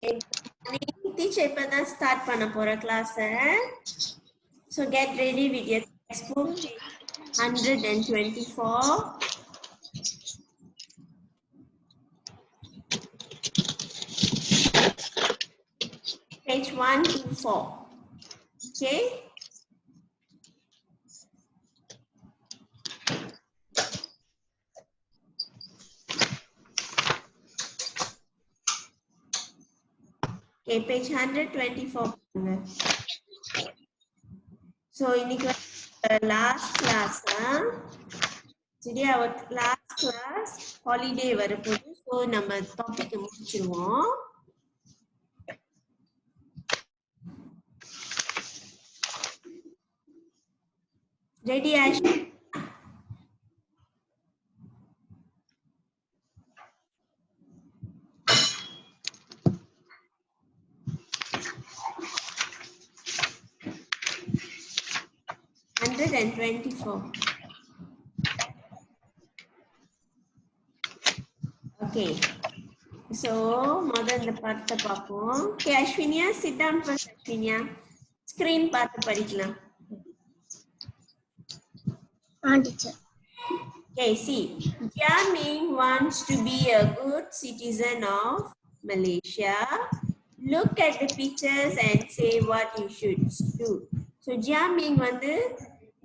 Teacher இப்பதான் start பண்ண போற class. So get ready with your textbook, 124. Page 1 to 4. Okay? Okay, page 124. So, இன்னைக்கு last class. Today our last class, holiday வரப்போகுது. So, நம்ம topic முடிச்சிருவோம். Ready, Ash? And 24. Okay. So, முதல்ல இந்த படத்தை பார்ப்போம். Okay, Ashwinia, sit down first, Ashwinia. Screen பார்த்து படிக்கலாம். Teacher. Okay, see. Jiaming wants to be a good citizen of Malaysia. Look at the pictures and say what you should do. So, Jiaming வந்து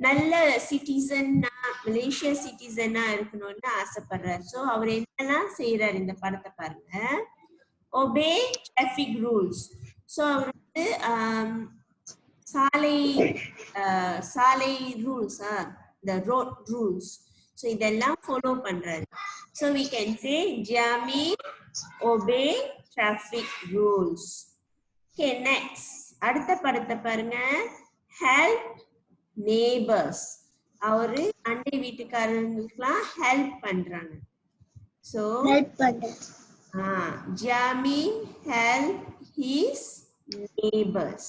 நல்ல சிட்டிசன்னா Malaysia சிட்டிசனா இருக்கணும்னு ஆசைப்படுறாரு. So அவர் என்னெல்லாம் செய்யறாரு இந்த படத்தை பாருங்க. Obey traffic rules. ஸோ அவர் வந்து சாலை rules, the road rules. So இதெல்லாம் ஃபாலோ பண்றாரு. So we can say Jami obey traffic rules. Okay, next. அடுத்த படத்தை பாருங்க. Help neighbors. அவரு அண்டை வீட்டுக்காரங்களுக்குலாம் ஹெல்ப் பண்றாங்க. So Help பண்றாங்க. Jami help his neighbors.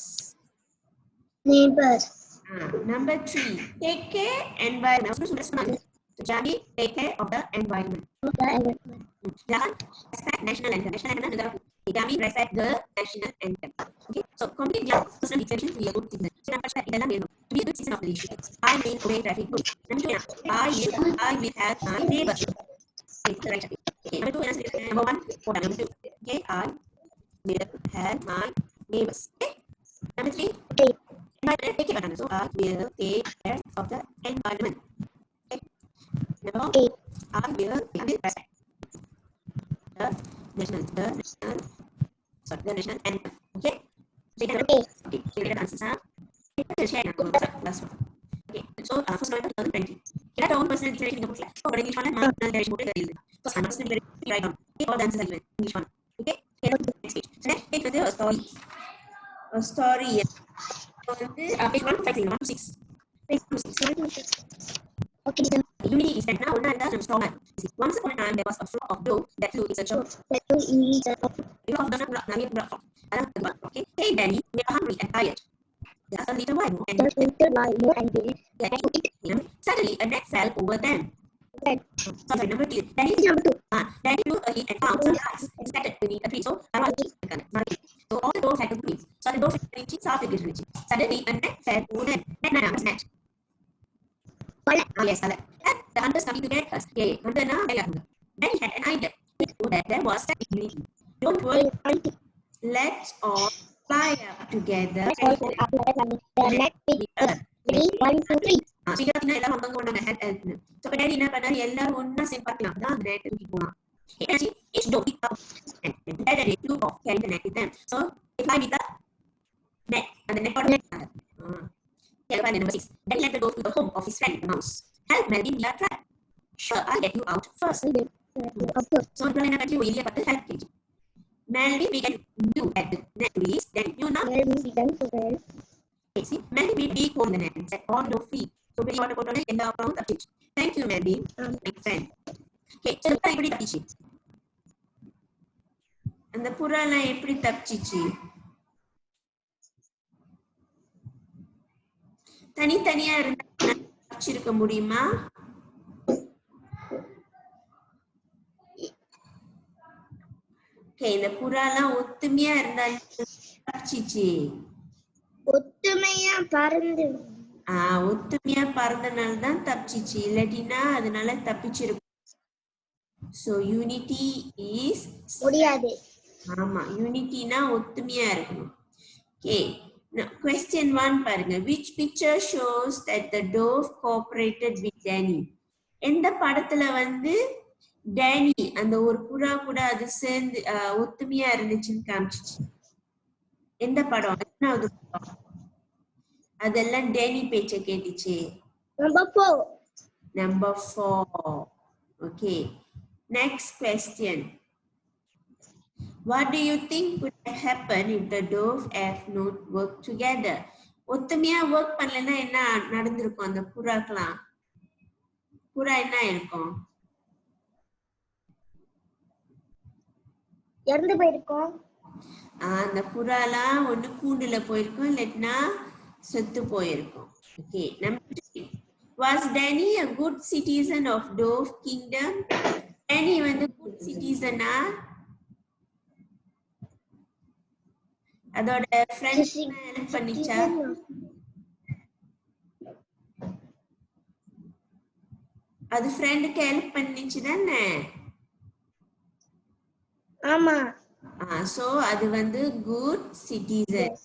Number 3, take care environment. Jami take care of the environment. Respect national anthem. Jami respect the national anthem. Okay, so complete your personal definition to be a good citizen. So number 5 இதெல்லாம் வேணும். To be a good citizen of Malaysia, I will obey traffic rules. Number 2, I will help my neighbors. Okay, number 2 is number 1. Number 2, okay, I will help my neighbors. Okay, number 3, take care. So I will take care of the environment. Okay, number 4, I will respect the national anthem. Okay, so you can answer. Okay, so first November 2020. Kita tahun personal declaration kita buat. So English one mana declaration buat dari itu. So sama personal declaration write down. Okay, all the answers are given. English one. Okay, next page. So next page is a story. A story. So page 156. Page 156. Okay. Unity is that now another story. Once upon a time there was a flock of doe that flew in a church. Okay, hey Danny, we are hungry and tired. Just a little while more and suddenly a net fell over them. Sorry, number 2. Danny looked ahead and found some ice scattered beneath a tree. So all the doors had to breathe. So the doors were reaching south. Suddenly a net fell over them. Net was net. Yes, the hunters coming to get us. Danny had an idea. That there was unity. Don't worry. Let's all fly up together. So Danny என்ன பண்ணாரு, எல்லாரும் ஒண்ணா சேர்ந்து பார்க்கலாம். தான் அந்த net தூக்கி போலாம். Each dog picked up and together they flew off carrying the net with them. So they fly with the net and the net got net. Okay, number 6. Danny led the dog to the home of his friend the mouse. Help Melvin, we are trapped. Sure, I'll get you out first. So என்ன பண்ணி வெளியே பார்த்து help கேட்டு. Melvin began to at the net release. Then you know. See, Melvin made big hole in the net and set all the feet. So when you want to go to the end of the pitch. Thank you, Melvin. My friend. Okay, so எப்படி தப்பிச்சு? அந்த புறாலாம் எப்படி தப்பிச்சிச்சு? தனித்தனியா இருந்தா தப்பிச்சிருக்க முடியுமா? Okay இந்த புறாலாம் ஒத்துமையா இருந்தாலும் தப்பிச்சிச்சு. ஒத்துமையா பறந்து ஒத்துமையா பறந்தனால தான் தப்பிச்சிச்சு, இல்லாட்டினா அதனால தப்பிச்சிருக்கும். So unity is முடியாது. ஆமா, யூனிட்டினா ஒத்துமையா இருக்கணும். Okay, now question 1 பாருங்க. Which picture shows that the dove cooperated with Danny? எந்த படத்துல வந்து டேனி அந்த ஒரு புறா கூட அது சேர்ந்து ஒத்துமையா இருந்துச்சுன்னு காமிச்சிச்சு? எந்த படம்? எத்தனாவது படம்? அதெல்லாம் டேனி பேச்ச கேட்டுச்சு. Number 4. Okay, next question. What do you think would have happened if the dove have not worked together? ஒத்துமையா ஒர்க் பண்ணலன்னா என்ன நடந்திருக்கும்? அந்த புறாக்கெல்லாம் புறா என்ன இருக்கும்? இறந்து போயிருக்கும். அந்த புறாலாம் ஒண்ணு கூண்டுல போயிருக்கும், இல்லைன்னா செத்து போயிருக்கும். Okay, number 3. Was Danny a good citizen of Dove Kingdom? Danny வந்து good citizen-ஆ? அதோட ஃப்ரெண்ட்ஸ் ஹெல்ப் பண்ணிச்சா? அது ஃப்ரெண்டுக்கு ஹெல்ப் பண்ணிச்சு தானே? ஆமா. சோ அது வந்து good citizen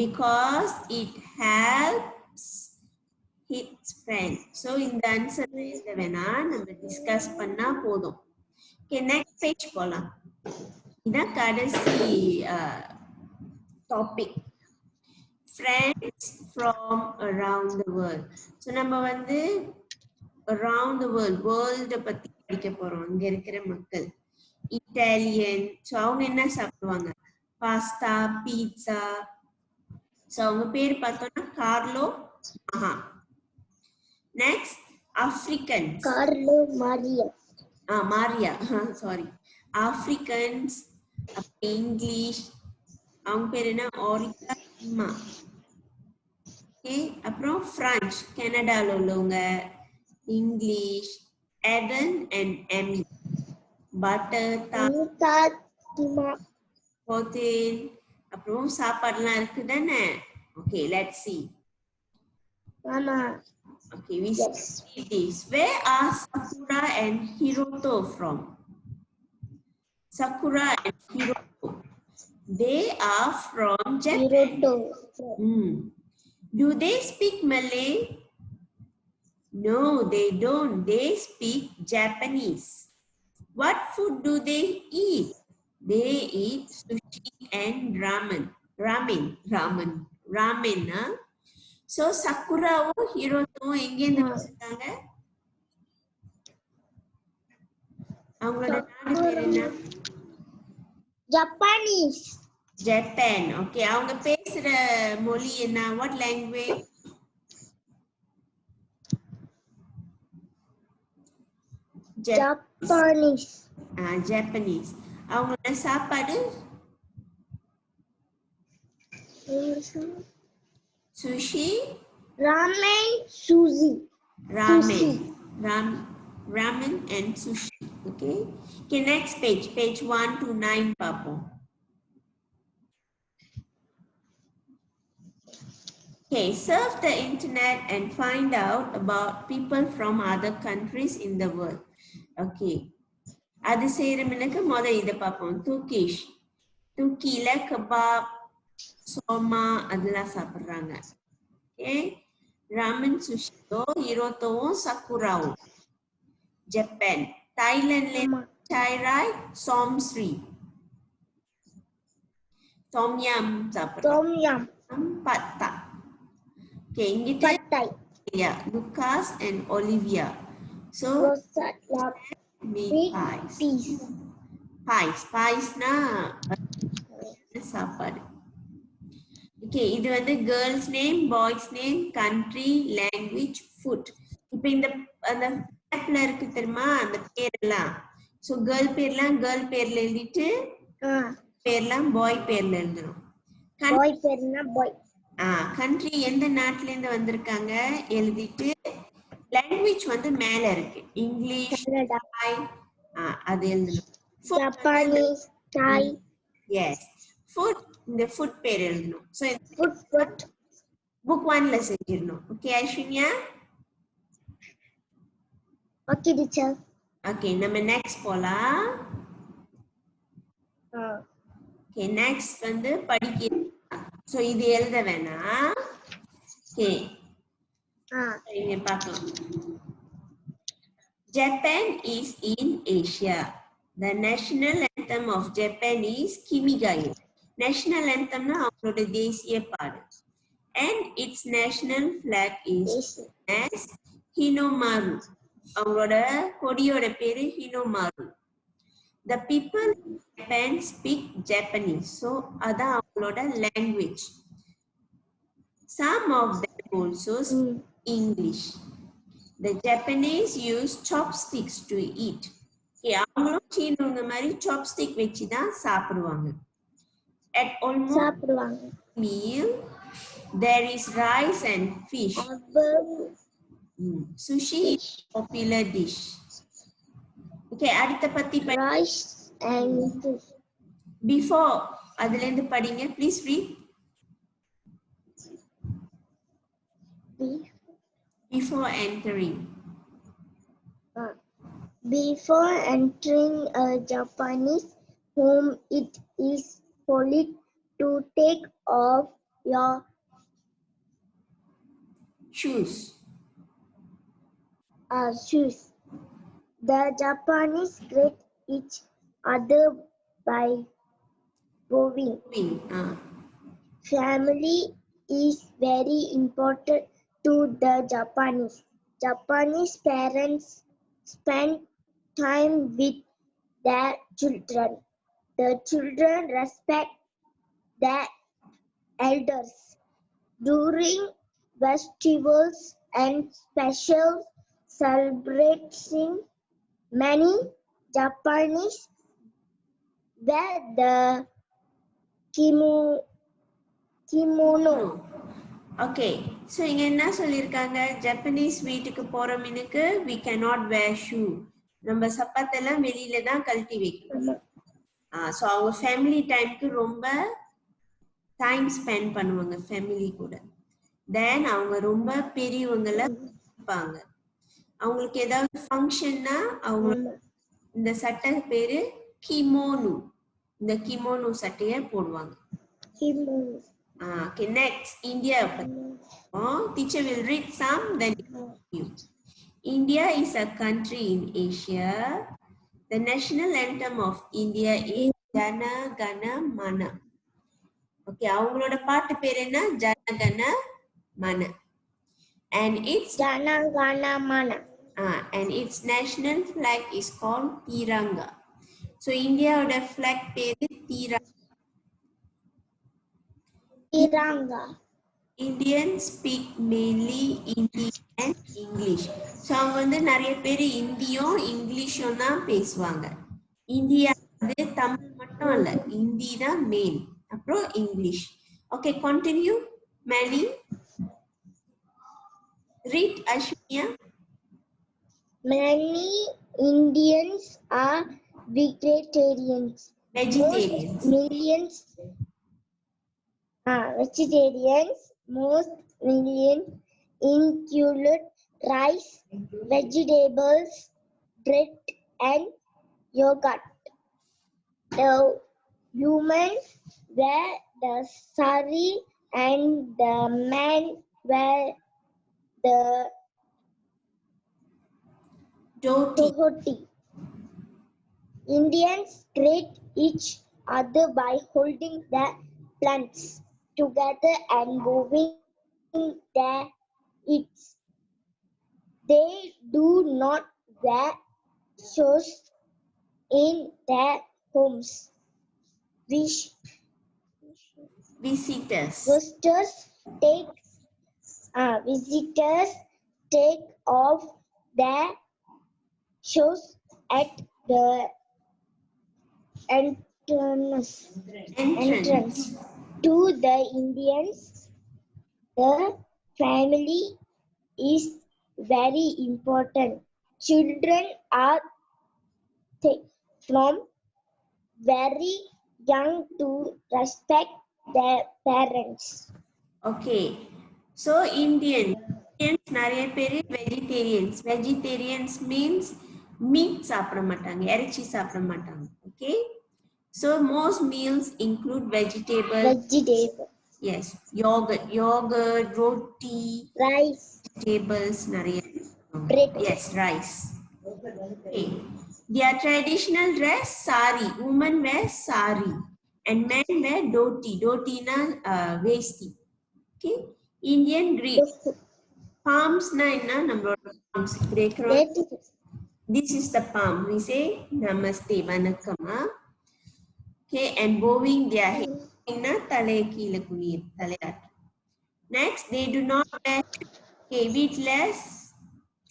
because it helps its friend. So இந்த ஆன்சர் இத வேணா நம்ம டிஸ்கஸ் பண்ணா போதும். Okay, next page போலாம். இதான் கடைசி topic, friends from around the world. So நம்ம வந்து around the world, world பத்தி படிக்க போறோம். இங்க இருக்கிற மக்கள் இட்டாலியன், சோ அவங்க என்ன சாப்பிடுவாங்க? Pasta, pizza. சோ அவங்க பேர் பார்த்தோம்னா கார்லோ, நெக்ஸ்ட் ஆப்பிரிக்கன்ஸ், கார்லோ மாரியா. மாரியா, சாரி, ஆப்பிரிக்கன்ஸ். இங்கிலீஷ் அவங்க பேர் என்ன? ஆரிகா இமா. ஓகே, அப்புறம் பிரெஞ்சு, கனடால உள்ளவங்க, English Eden and Amy. Butter, protein, அப்புறம் சாப்பாடுலாம் இருக்கு தானே? Okay, let's see. ஆமா. Okay, we see this. Where are Sakura and Hiroto from? Sakura and Hiroto, they are from Japan. Do they speak Malay? No, they don't. They speak Japanese. What food do they eat? They eat sushi and ramen. Ramen, huh? So Sakuraவும் ஹீரோவும் எங்க இருந்து வந்தாங்க? அவங்களோட நாடு பேர் என்ன? Japanese. Japan. Okay, அவங்க பேசுற மொழி என்ன? What language? ஜப்பானீஸ். ஜப்பானீஸ். அவங்களோட சாப்பாடு sushi, ramen, sushi. Ramen and sushi. Okay. Okay, next page 1 to 9 பாப்போம். Okay, surf the internet and find out about people from other countries in the world. Okay, அது செய்யறதுக்கு முதல்ல இதை பார்ப்போம். துருக்கியில kebab, சோமா அதெல்லாம் சாப்பிடுறாங்க. ஓகே, ராமன், சுஷியோ, ஹிரோட்டோவும் சக்குராவும் ஜப்பான். தாய்லாந்துல சாய்ராய், சோம்ஸ்ரீ, டோம்யம் சாப்பிடுறாங்க. பத்தா. ஓகே, இங்கிட்ட Lucas and Olivia. So pies na சாப்பாடு. ஓகே, இது வந்து girls name, boys name, country, language, food. இப்போ இந்த அந்த மேப்ல இருக்கு தெரியுமா அந்த பேரெல்லாம்? ஸோ கேர்ள் பேர்லாம் கேர்ள் பேர்ல எழுதிட்டு பேர்லாம் பாய் பேர்ல எழுதணும். பாய் பேர்னா பாய். கண்ட்ரி எந்த நாட்டுல இருந்து வந்திருக்காங்க எழுதிட்டு, லாங்குவேஜ் வந்து மேல இருக்கு, இங்கிலீஷ், அது எழுதணும். Japanese, Thai. Yes. Food, இந்த food பேர் எழுதணும். So, Foot. book 1ல செஞ்சிடணும். Okay, Aishwarya? Okay, teacher. Okay, நம்ம next போலாம். Okay, next வந்து படிக்க. So, இது எழுத வேணாம். Okay. இங்க பார்க்கலாம். Japan is in Asia. The national anthem of Japan is Kimigayo. National anthem na அவங்களோட தேசிய பாடு. And its national flag is as Hinomaru. அவங்களோட கொடியோட பேரு Hinomaru. The people in Japan speak Japanese. So அதான் அவங்களோட language. Some of them also speak English. The Japanese use chopsticks to eat. அவங்களும் சீனவங்க மாதிரி chopstick வச்சு தான் சாப்பிடுவாங்க. At almost meal, there is rice and fish. Sushi is a popular dish. Okay, அடுத்த பத்தி rice and fish. Before அதுல இருந்து படிங்க, please read. Before entering. Before entering a Japanese home, it is polite to take off your shoes. The Japanese greet each other by bowing. Family is very important to the Japanese. Japanese parents spend time with their children. The children respect their elders. During festivals and special celebrations, many Japanese wear the kimono. Okay, so இங்க என்ன சொல்லிருக்காங்க? Japanese வீட்டுக்கு போற மினுக்கு we cannot wear shoe. நம்ம சப்பாத்தெல்லாம் வெளியில தான் கழட்டி வைக்கணும். So அவங்க ஃபேமிலி டைம்க்கு ரொம்ப டைம் ஸ்பெண்ட் பண்ணுவாங்க ஃபேமிலி கூட. தென் அவங்க ரொம்ப பெரியவங்கள இருப்பாங்க. அவங்களுக்கு ஏதாவது ஃபங்க்ஷன்னா அவங்க இந்த சட்டை பேரு கிமோனு. இந்த கிமோனு சட்டையை போடுவாங்க. Okay, next India. Teacher will read some, then you. India is a country in Asia. The national anthem of India is Jana Gana Mana. Okay, அவங்களோட பாட்டு பேர் என்ன? Jana Gana Mana. And its Jana Gana Mana. And its national flag is called Tiranga. So India oda flag பேரு Tiranga. Indians speak mainly Hindi and English. So அவங்க வந்து நிறைய பேர் இந்தியும் இங்கிலீஷும் தான் பேசுவாங்க. இந்தியா வந்து தமிழ் மட்டும் இல்ல, ஹிந்தி தான் மெயின், அப்புறம் English. Okay, continue. Many. Read, Ashmiya. Many Indians are vegetarians. Vegetarians. Most millions include rice, vegetables, bread, and yogurt. The women wear the sari and the men wear the dhoti. Indians greet each other by holding their plants together and moving their eats. They do not wear shoes in their homes. Visitors take off their shoes at the entrance. To the Indians, the family is very important. Children are from very young to respect their parents. Okay. So Indians நிறைய பேர் vegetarians. Vegetarians means meat சாப்பிட மாட்டாங்க, இறைச்சி சாப்பிட மாட்டாங்க. Okay. So most meals include vegetables. Vegetable. Yes, yogurt, roti, Rice. vegetables, நிறைய. Bread. Yes, rice. Okay. Their traditional dress, sari. Women wear sari and men wear dhoti. Dhoti na vesti. Okay. Indian greet. Palms na inna நம்மளோட palms. This is the palm. We say namaste, vanakkama. Okay, and bowing their head. Inna thalai keela kunir, thalai. Next, they do not wear shoes. Okay, weedless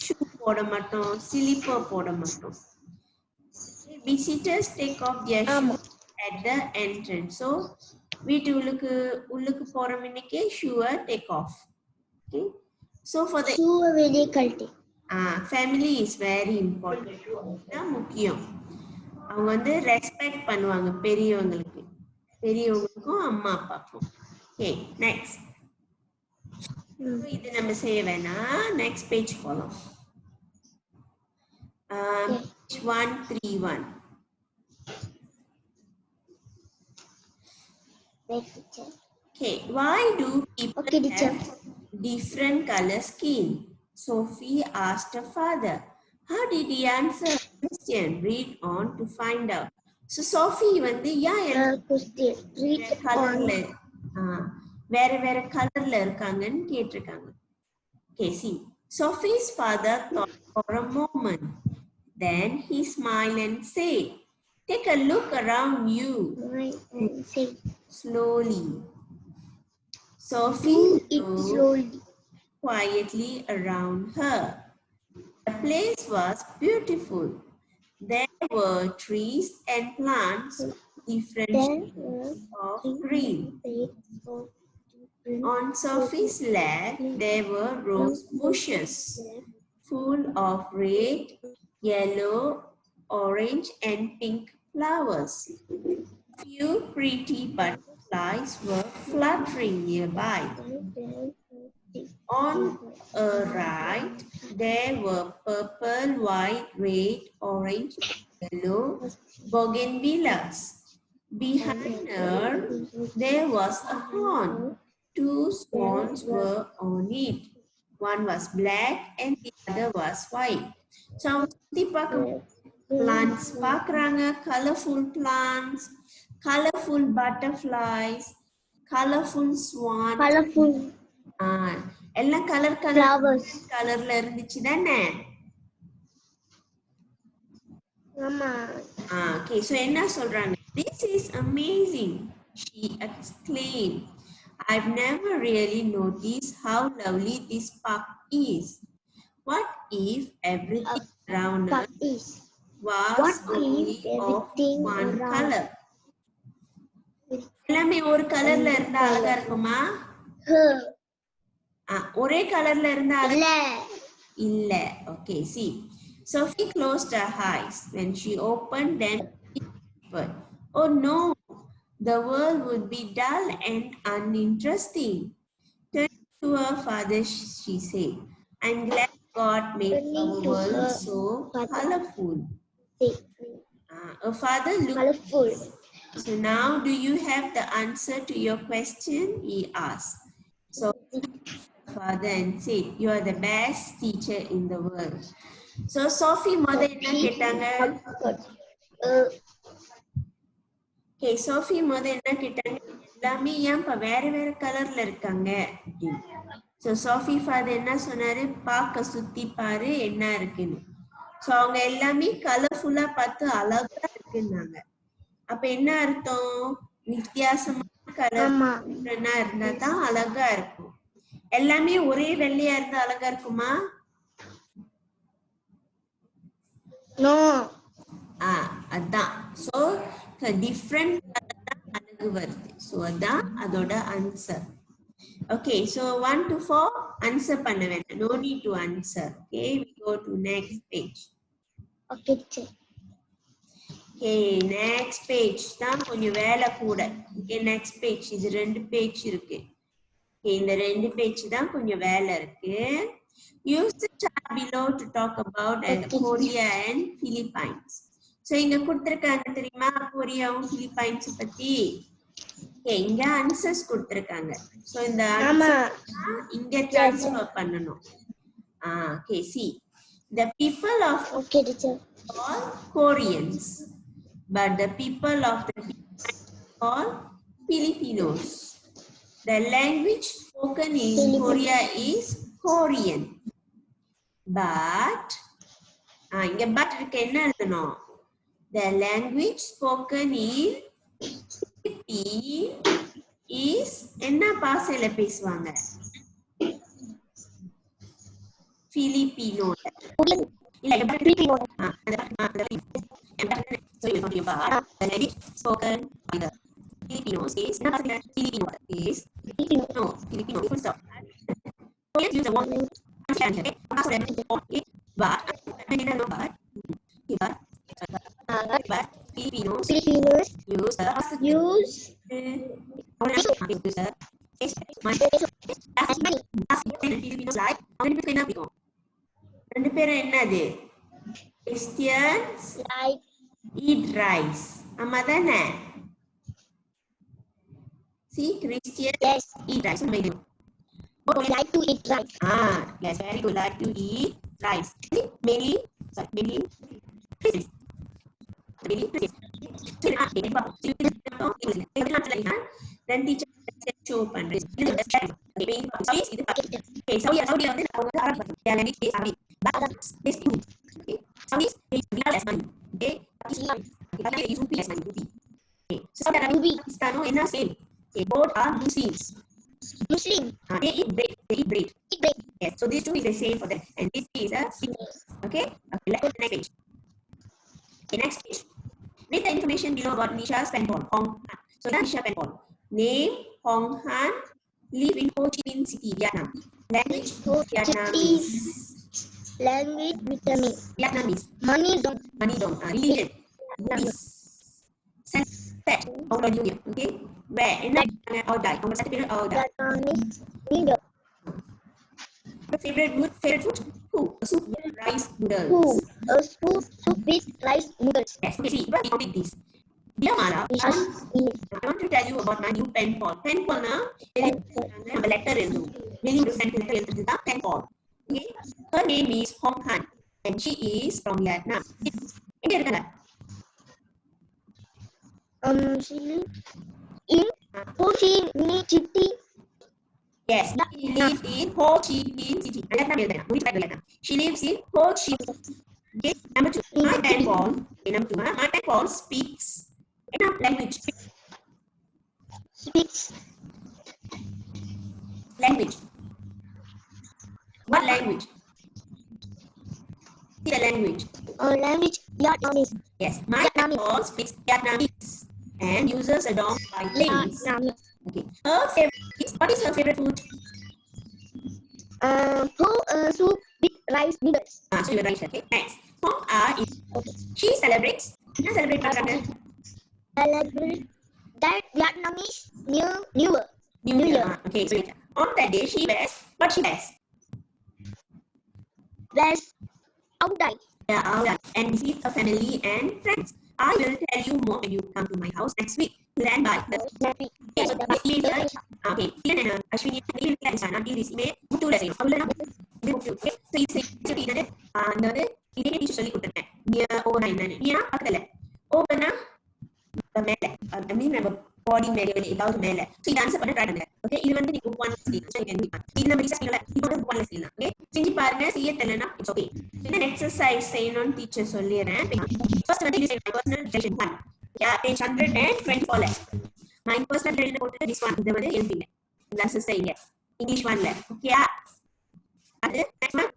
shoe போட மாட்டோம், slipper போட மாட்டோம். Visitors take off their shoes at the entrance. So, வீட்டுக்கு உள்ளுக்கு போற மினிக்கே shoe take off. Okay. So for the family is very important. தான் முக்கியம். அவங்க வந்து ரெஸ்பெக்ட் பண்ணுவாங்க பெரியவங்களுக்கு, பெரியவங்களுக்கும் அம்மா அப்பாக்கும். Okay, next. இது நம்ம செய்ய வேணாம், next page போலாம். Page 131. Okay, why do people have different color skin? Sophie asked her father. How did he answer her question? Read on to find out. So Sophie வந்து கலர்ல வேற வேற கலர்ல இருக்காங்கன்னு கேட்டிருக்காங்க. Okay, see. Sophie's father thought for a moment. Then he smiled and said, "Take a look around you." Slowly. Sophie looked quietly around her. The place was beautiful. There were trees and plants of different shades of green. On Sophie's lap, there were rose bushes full of red, yellow, orange, and pink flowers. Few pretty butterflies were fluttering nearby. On her right, there were purple, white, red, orange, yellow bougainvilleas. Behind her, there was a pond. 2 swans were on it. One was black and the other was white. So, plants, colorful plants, colorful butterflies, colorful swans. Colorful. எல்லாம் கலர்ல இருந்துச்சு தானே. Okay, so என்ன சொல்றாங்க? This is amazing, she exclaimed. I've never really noticed how lovely this park is. What if everything around us was only of one color? எல்லாமே ஒரு கலர்ல இருந்தா அழகா இருக்குமா? ஒரே கலர்ல இருந்தா இல்ல. Okay, see. Sophie closed her eyes. When she opened them, she whispered, "Oh no, the world would be dull and uninteresting." Turning to her father, she said, "I'm glad God made the world so colorful." Her father looked colorful. So now, do you have the answer to your question? He asked. So father and said, "You are the best teacher in the world." So Sophie mother என்ன கேட்டாங்க? Okay, Sophie mother என்ன கேட்டாங்க? எல்லாமே ஏன்பா வேற வேற கலர்ல இருக்காங்க அப்படின்னு. So Sophie father என்ன சொன்னாரு? பார்க்க சுத்தி பாரு என்ன இருக்குன்னு. So அவங்க எல்லாமே கலர்ஃபுல்லா பார்த்து அழகா இருக்குன்னாங்க. அப்ப என்ன அர்த்தம்? வித்தியாசமான கலர் இருந்தா தான் அழகா இருக்கும். எல்லாமே ஒரே வெள்ளையா இருந்தா அழகா இருக்குமா? No. அதான். So different அழகு வருது. So அதான் அதோட answer. Okay, so 1 to 4 answer பண்ண வேண்டாம். No need to answer. Okay, we go to next page. Okay, teacher. Okay, next page தான் கொஞ்சம் வேலை கூட. Okay, next page. இது 2 page இருக்கு. Okay, இந்த 2 page தான் கொஞ்சம் வேலை இருக்கு. Use the chart below to talk about Korea and Philippines. So இங்க கொடுத்திருக்காங்க தெரியுமா கொரியாவும் பிலிப்பைன்ஸ் பத்தி. Okay, இங்க answers கொடுத்திருக்காங்க. So இந்த answers இங்க transfer பண்ணனும். Okay, see. The people of Okay, teacher. all Koreans, but the people of the Philippines are Filipinos. The language spoken in Korea is Korean. But இங்க but இருக்கு என்ன எழுதணும்? The language spoken in Philippines is என்ன பாஷையில பேசுவாங்க? Filipino. இல்ல Filipino. So you talking about the language spoken by the Filipinos is Filipino is Filipino. Filipino. Full stop. Let's use the one okay? But Filipinos Filipinos use the use Filipinos like ரெண்டு பேரும் என்னது Christians like eat rice. ஆமா தானே? See, Christians yes eat rice. like to eat rice. Yes, very good. Like to eat rice. See, mainly Christians. Then teacher show பண்றேன். Okay, Saudi வந்து அவங்க அரபு language is Arabic. But is two. Okay, Saudi is real as money. Okay, Pakistan is rupee as money. Okay, so Saudi Arabia Pakistan என்ன same. Okay, both are Muslims. Muslim. They eat bread. Eat bread. Yes, so these two is the same for them. And this is a okay. Okay, let's go to the next page. Okay, next page. Read the information below about Nisha's pen ball. Hong Han. So that's Nisha pen ball. Name Hong Han. Live in Ho Chi Minh City, Vietnam. Language Vietnamese. Language Vietnamese. Money don't. Religion Vietnamese. Set out of union. Okay. Where? In all die. Our certificate all die. Vietnamese. Needle. Favorite food? Who? Soup with rice noodles. Who? A soup with rice noodles. Yes. Okay. See, what we complete this. Dear Mara, I want to tell you about my new pen pal. Pen pal na, a letter is meaning to send letter is the pen pal. Okay. Her name is Hong Han, and she is from Vietnam. She lives in Ho Chi Minh City. Yes, she lives in Ho Chi Minh City. She lives in Ho Chi Minh. Okay. Number 2, my pen pal. Okay, number 2, my pen pal speaks language. Speaks language. What language? See the language. Language Vietnamese. Yes, my pen pal speaks Vietnamese and uses a dom by planes. Okay. Her favorite what is her favorite food? Soup with rice noodles. So you right. Okay. Next. Hong is okay. She celebrates. Celebrate that Vietnamese New Year. Okay. So on that day she wears what she wears? Wears outside. Yeah, outside. And visit her family and friends. I will tell you more when you come to my house next week. Plan by the okay. So this email okay. Here and Ashwini email plans are until this email. Put to lesson. Okay. So it's another. Another. இதே teacher சொல்லி கொடுத்துட்டேன் near ஓவனா என்னன்னு near பக்கத்துல ஓவனா மேல ஐ மீன் நம்ம பாடி மேல ஏதாவது மேல சோ இது ஆன்சர் பண்ண ட்ரை பண்ணுங்க ஓகே இது வந்து நீங்க ஒன் செய்யலாம் சோ நீங்க இது நம்ம ரிசர்ச் பண்ணல இது வந்து ஒன் செய்யலாம் ஓகே செஞ்சு பாருங்க செய்ய தெரியலனா இட்ஸ் ஓகே இந்த எக்சர்சைஸ் செய்யணும்னு டீச்சர் சொல்லிறேன் ஃபர்ஸ்ட் வந்து இது பர்சனல் டிரெக்ஷன் 1 யா பேஜ் 124 ல மை பர்சனல் டிரெக்ஷன் போட்டு this one இத வந்து எழுதிங்க இந்த எக்சர்சைஸ் செய்யுங்க இங்கிலீஷ் 1ல ஓகேயா அது next one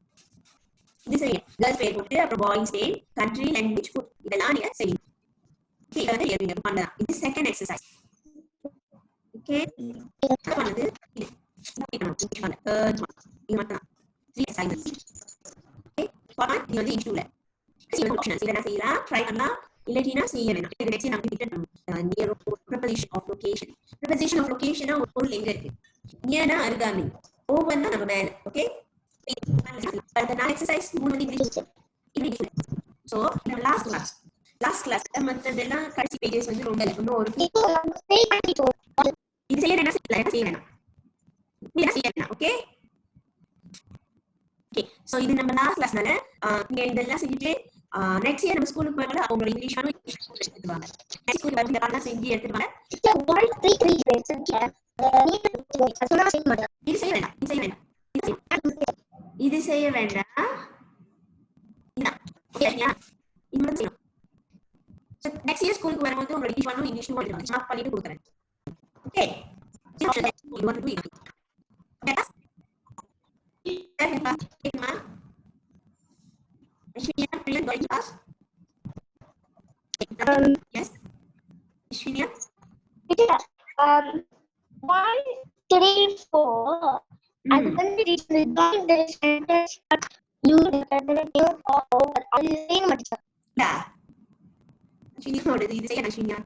this is girls பேர் போட்டு அப்புறம் boys name country language food இதெல்லாம் நீங்க செய்யணும் ஓகே இத வந்து எழுதுங்க பண்ணலாம் இது செகண்ட் எக்சர்சைஸ் ஓகே பண்ணது இது இங்கிலீஷ் பண்ண தேர்ட் ஒன் இது மட்டும் 3 assignments ஓகே ஃபார்மட் இது வந்து இன்ஸ்டியூட்ல இது ஆப்ஷனல் இத நான் செய்யலாம் ட்ரை பண்ணலாம் இல்லாட்டினா செய்ய வேணாம். இது next நம்ம கிட்ட near preposition of location. Preposition of location ஒரு பொருள் எங்க இருக்கு? nearனா அருகாமை, overனா நம்ம மேல. ஓகே, அந்த நான் எக்ஸசைஸ் 3 வந்து இங்கிலீஷ். சோ நம்ம லாஸ்ட் கிளாஸ் மத்ததெல்லாம் கடைசி பேஜஸ் வந்து ரொம்ப இன்னும் ஒரு இது செய்ய வேணாம், செய்ய வேணாம். Okay okay. சோ இது நம்ம லாஸ்ட் கிளாஸ்னால நீங்க இதெல்லாம் செஞ்சுட்டு நெக்ஸ்ட் இயர் நம்ம ஸ்கூலுக்கு போறதுல அவங்க இங்கிலீஷ் எடுத்துவாங்க. நெக்ஸ்ட் ஸ்கூலுக்கு வந்து இதெல்லாம் செஞ்சு எடுத்துவாங்க. இது செய்ய வேண்டாம், இது செய்ய வேண்டாம். இதான் ஓகேயா? இன்னும் செய்யணும். நெக்ஸ்ட் இயர் ஸ்கூலுக்கு வரும்போது உங்களுக்கு இங்கிலீஷ் பண்ணனும், இங்கிலீஷ் மட்டும் மார்க் பண்ணிட்டு கொடுக்குறேன். Okay, you want to do it. Okay, Ashwinia, going to class? Yes, Ashwinia. 1, 3, 4. And then it is the sentence that you over. Are you saying much? Yeah. Ashwinia, no, this is Ashwinia.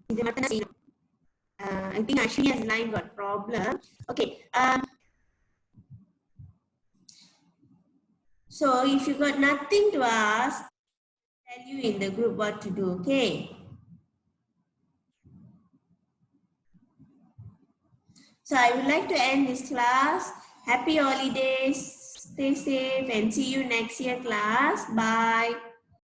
This is not saying. I think Ashwinia's line got problem. Okay. So if you got nothing to ask, I'll tell you in the group what to do. Okay. So I would like to end this class. Happy holidays. Stay safe and see you next year class. Bye.